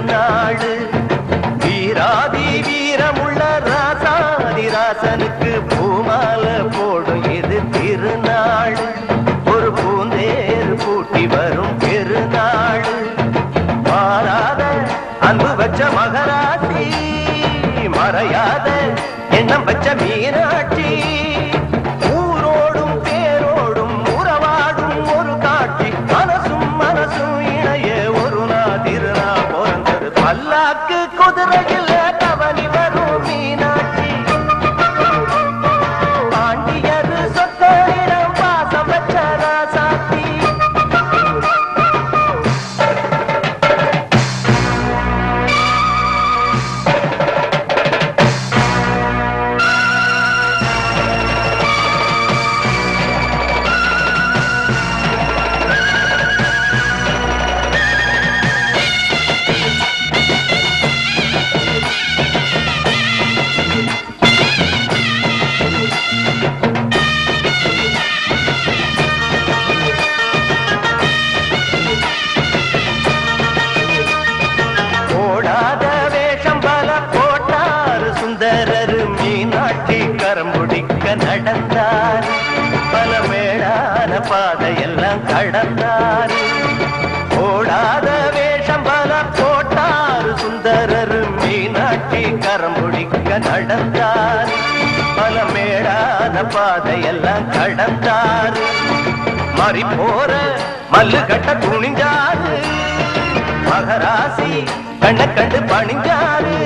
திருநாடு. வீராதி வீரமுள்ள ராசாதி ராசனுக்கு பூமாலை போடும் இது திருநாடு. ஒரு பூந்தேர் பூட்டி வரும் பெருநாடு. மாறாத அன்பு வச்ச மகராட்சி, மறையாத எண்ணம் வச்ச மீனாட்சி. ஊரோடும் தேரோடும் உறவாடும் ஒரு காட்சி. மனசும் மனசும் இணைய ஒரு நாதிருநா பிறந்தது. பல்லாக்கு குதிரையில் கவனி வரும் மீனாட்சி. பாண்டியர் சொத்தரிடம் பாசம் வச்ச ராசாத்தி. நடந்தார் பல மேடான பாதையெல்லாம் கடந்தார். ஓடாத வேஷம் பல போட்டார் சுந்தரர் மீனாட்சி கரம் பிடிக்க நடந்தார். பல மேடான பாதையெல்லாம் கடந்தார். மாறி போற மல்லு கட்ட துணிஞ்சாரு. மகராசி கண்ண கண்டு பணிஞ்சாரு.